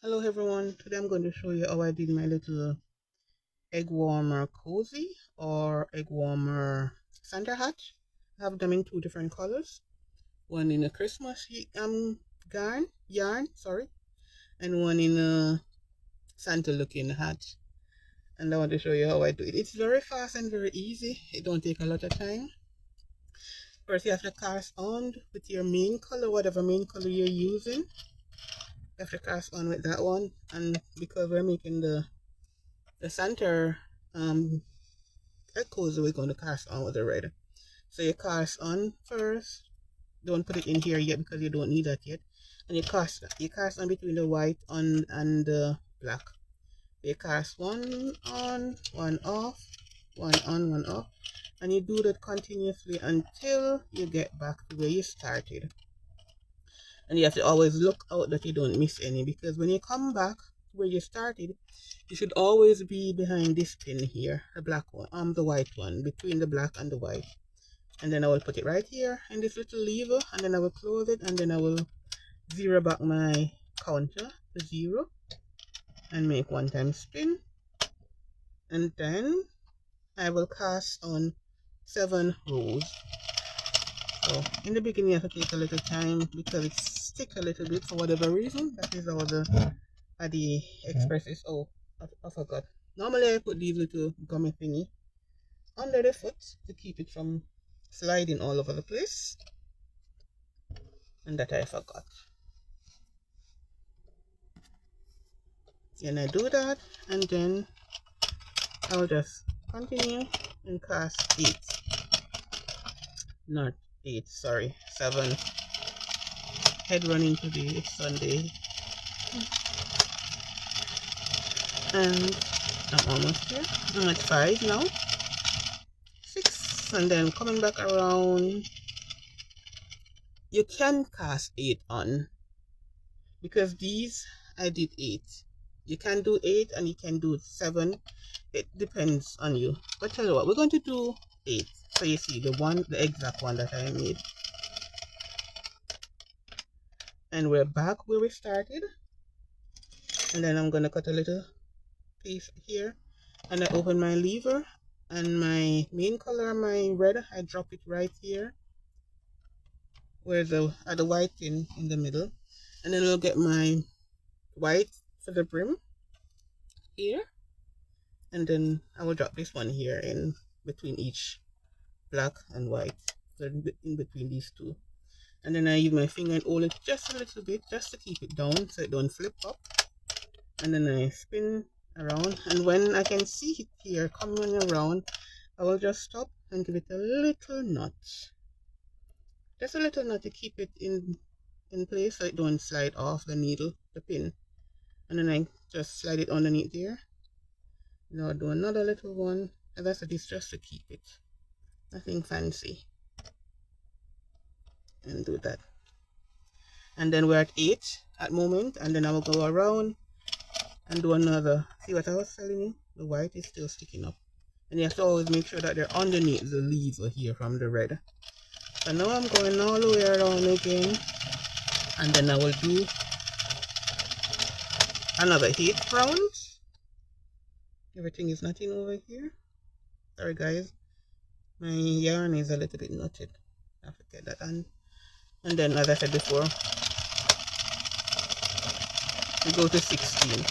Hello everyone, today I'm going to show you how I did my little egg warmer cozy or egg warmer Santa hat. I have them in two different colors. One in a Christmas yarn, sorry, and one in a Santa looking hat. And I want to show you how I do it. It's very fast and very easy. It don't take a lot of time. First you have to cast on with your main color, whatever main color you're using. You have to cast on with that one, and because we're making the center echoes we're going to cast on with the red. So you cast on first. Don't put it in here yet because you don't need that yet. And you cast on between the white and the black. You cast one on, one off, one on, one off, and you do that continuously until you get back to where you started. And you have to always look out that you don't miss any, because when you come back where you started, you should always be behind this pin here, the black one, the white one, between the black and the white. And then I will put it right here in this little lever, and then I will close it, and then I will zero back my counter to 0 and make one time spin. And then I will cast on 7 rows. So in the beginning you have to take a little time because it sticks a little bit for whatever reason. That is how the express is. Oh, I forgot. Normally I put these little gummy thingy under the foot to keep it from sliding all over the place, and that I forgot. And I do that, and then I'll just continue and cast 8, not 8, sorry, 7. Head running today, it's Sunday, and I'm almost there. I'm at 5 now, 6, and then coming back around. You can cast 8 on, because these I did 8. You can do 8 and you can do 7. It depends on you. But tell you what, we're going to do 8. So you see the exact one that I made. And we're back where we started. And then I'm going to cut a little piece here. And I open my lever. And my main color, my red, I drop it right here, where the white in the middle. And then I'll get my white for the brim here, and then I will drop this one here in between each black and white, so in between these two. And then I use my finger and hold it just a little bit just to keep it down so it don't flip up. And then I spin around, and when I can see it here coming around, I will just stop and give it a little knot, just a little knot to keep it in place so it don't slide off the needle, the pin. And then I just slide it underneath there. Now I'll do another little one. As I said, it's just to keep it, nothing fancy. And do that. And then we're at 8 at moment, and then I will go around and do another. See what I was telling you? The white is still sticking up. And you have to always make sure that they're underneath the lever here from the red. So now I'm going all the way around again, and then I will do another 8 rounds. Everything is knotting over here. Sorry guys, my yarn is a little bit knotted. I have to get that on. And then, as I said before, we go to 16.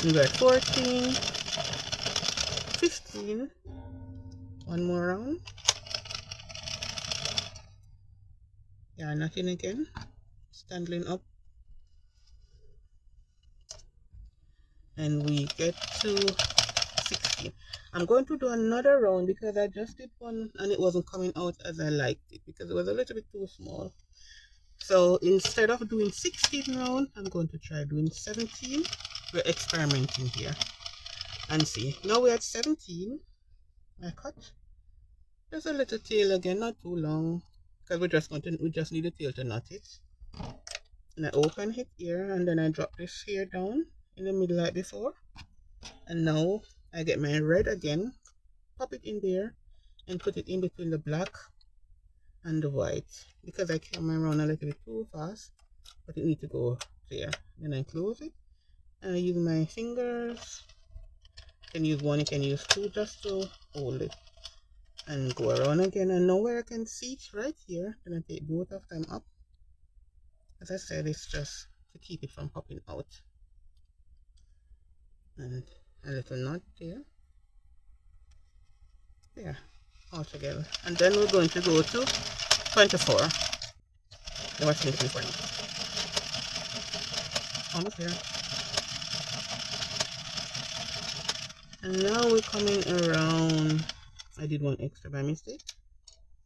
We got 14, 15. One more round. Yeah, nothing again. Standing up. And we get to 16. I'm going to do another round because I just did one and it wasn't coming out as I liked it because it was a little bit too small. So instead of doing 16 round, I'm going to try doing 17. We're experimenting here and see. Now we're at 17. I cut just a little tail again, not too long, because we just need the tail to knot it. And I open it here, and then I drop this here down in the middle like before. And now I get my red again, pop it in there, and put it in between the black and the white, because I came around a little bit too fast, but it needs to go there. Then I close it and I use my fingers. You can use one, you can use two, just to hold it and go around again. And now where I can see it right here, then I take both of them up. As I said, it's just to keep it from popping out. And a little knot there, all together. And then we're going to go to 24. The watching it before now. Almost there. And now we're coming around. I did one extra by mistake.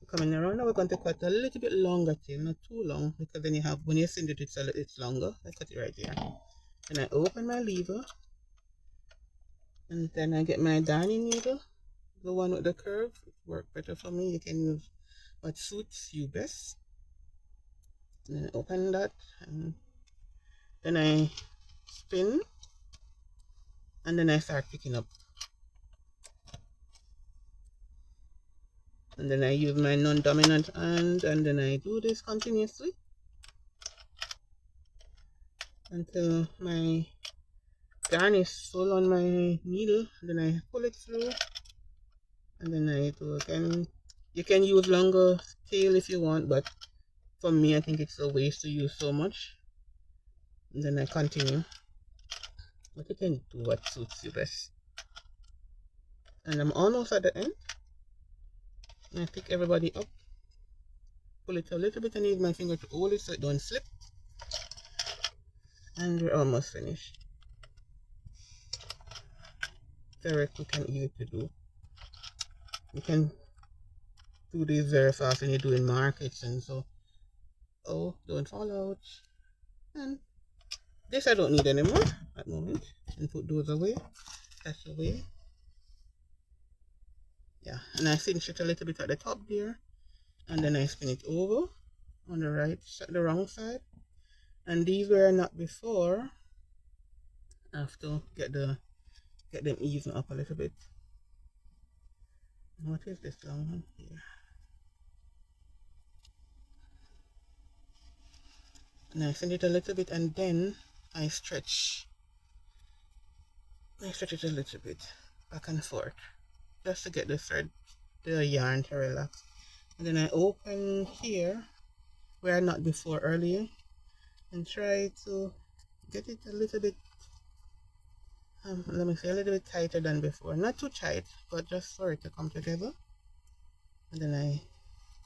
We're coming around. Now we're going to cut a little bit longer tail, not too long, because then you have, when you send it, it's longer. I cut it right here. Then I open my lever, and then I get my darning needle, the one with the curve. It works better for me. You can use what suits you best. And then I open that, and then I spin, and then I start picking up. And then I use my non-dominant hand, and then I do this continuously until my yarn is full on my needle. Then I pull it through, and then I do again. You can use longer tail if you want, but for me, I think it's a waste to use so much. And then I continue. But you can do what suits you best. And I'm almost at the end. And I pick everybody up, pull it a little bit, and use my finger to hold it so it don't slip. And we're almost finished. Very quick and easy to do. You can do these very fast when you're doing markets and so. Oh, don't fall out. And this I don't need anymore at the moment. And put those away. That's away. Yeah, and I cinch it a little bit at the top there, and then I spin it over on the right, the wrong side. And these were not before. I have to get them even up a little bit. What is this long one here? And I send it a little bit, and then I stretch. I stretch it a little bit back and forth, just to get the thread, the yarn to relax. And then I open here where I not before earlier, and try to get it a little bit, let me say, a little bit tighter than before. Not too tight, but just for it to come together. And then I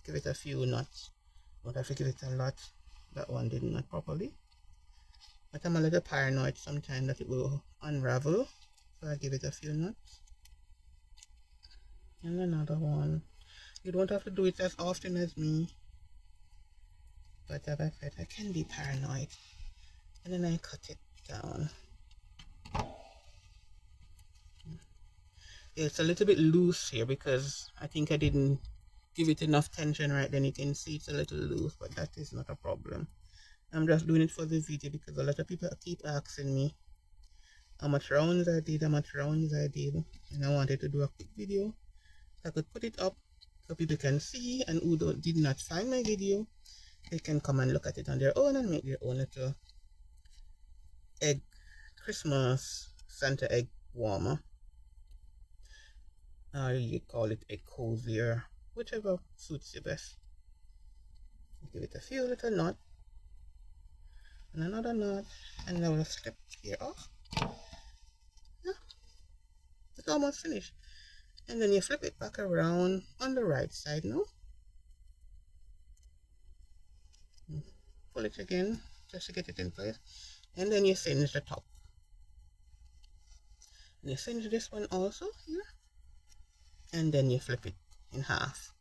give it a few knots. Don't have to give it a lot. That one did not properly. But I'm a little paranoid sometimes that it will unravel. So I give it a few knots. And another one. You don't have to do it as often as me. But as I said, I can be paranoid. And then I cut it down. It's a little bit loose here because I think I didn't give it enough tension right then. You can see it's a little loose, but that is not a problem. I'm just doing it for the video because a lot of people keep asking me how much rounds I did, and I wanted to do a quick video so I could put it up so people can see, and who did not find my video, they can come and look at it on their own and make their own little egg Christmas Santa egg warmer. You call it egg cozy, or whichever suits you best. Give it a few little knots, and another knot, and then we'll slip here off. Yeah, it's almost finished. And then you flip it back around on the right side now. Pull it again just to get it in place, and then you singe the top. And you singe this one also here, and then you flip it in half.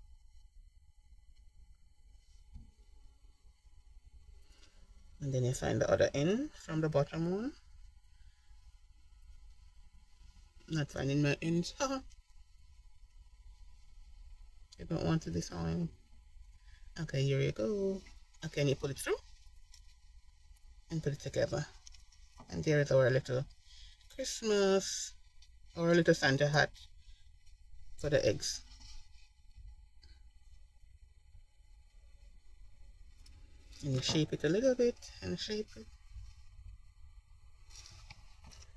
And then you find the other end from the bottom one. Not finding my ends. I don't want to design. Okay, here you go. Okay, and you pull it through and put it together. And there is our little Christmas, our little Santa hat for the eggs. And you shape it a little bit and shape it.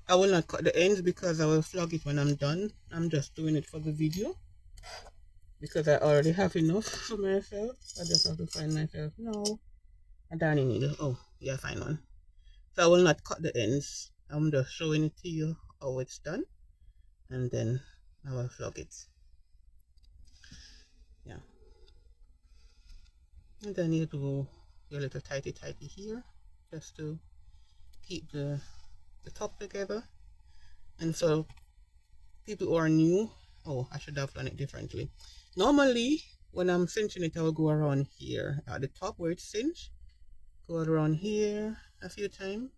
I will not cut the ends because I will flog it when I'm done. I'm just doing it for the video because I already have enough for myself. I just have to find myself now a darning needle. Oh, yeah, I find one. So I will not cut the ends. I'm just showing it to you how it's done, and then I will flog it. Yeah. And then you do your little tighty here just to keep the top together. And so people who are new, oh, I should have done it differently. Normally when I'm cinching it, I will go around here at the top where it's cinched, go around here a few times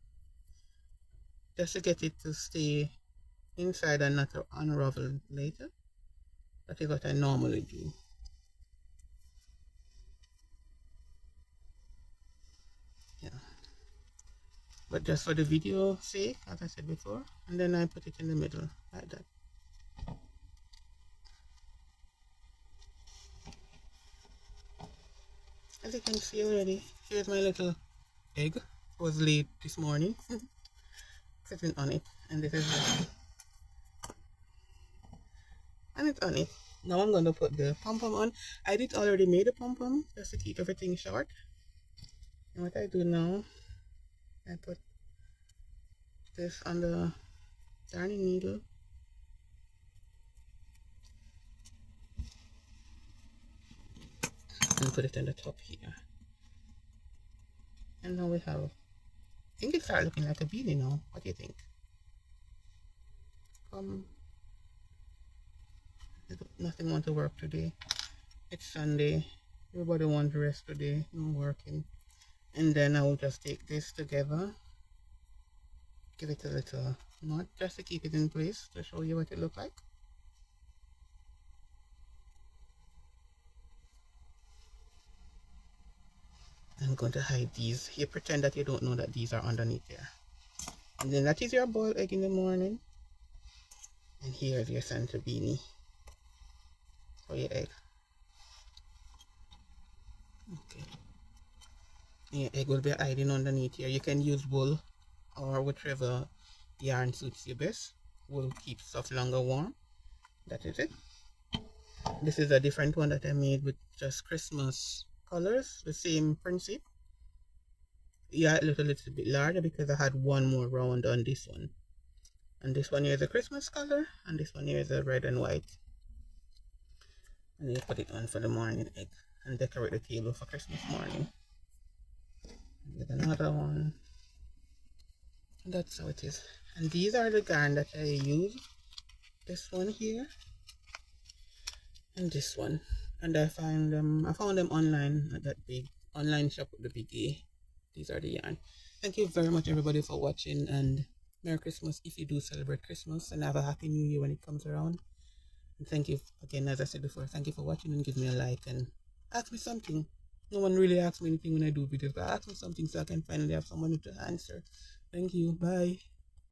just to get it to stay inside and not unravel later. That is what I normally do. Yeah, but just for the video sake, as I said before, and then I put it in the middle like that. As you can see already, here's my little egg. It was laid this morning. Sitting on it, and this is it. And it's on it. Now I'm going to put the pom-pom on. I did already made a pom-pom just to keep everything short. And what I do now, I put this on the darning needle. And put it on the top here. And now we have, I think it starts looking like a beanie now. What do you think? Nothing want to work today. It's Sunday. Everybody wants to rest today. No working. And then I will just take this together. Give it a little knot just to keep it in place to show you what it looks like. I'm going to hide these. You pretend that you don't know that these are underneath there. And then that is your boiled egg in the morning. And here's your Santa beanie for your egg. Okay. And your egg will be hiding underneath here. You can use wool or whichever yarn suits you best. Wool keeps stuff longer warm. That is it. This is a different one that I made with just Christmas colors. The same principle. Yeah, a little bit larger because I had one more round on this one. And this one here is a Christmas color, and this one here is a red and white. And you put it on for the morning egg and decorate the table for Christmas morning. With another one. And that's how it is. And these are the yarn that I use. This one here and this one. And I found them online at that big online shop with the big A. These are the yarn. Thank you very much everybody for watching, and Merry Christmas if you do celebrate Christmas, and have a Happy New Year when it comes around. And thank you again, as I said before, thank you for watching, and give me a like and ask me something. No one really asks me anything when I do videos, but ask me something so I can finally have someone to answer. Thank you. Bye.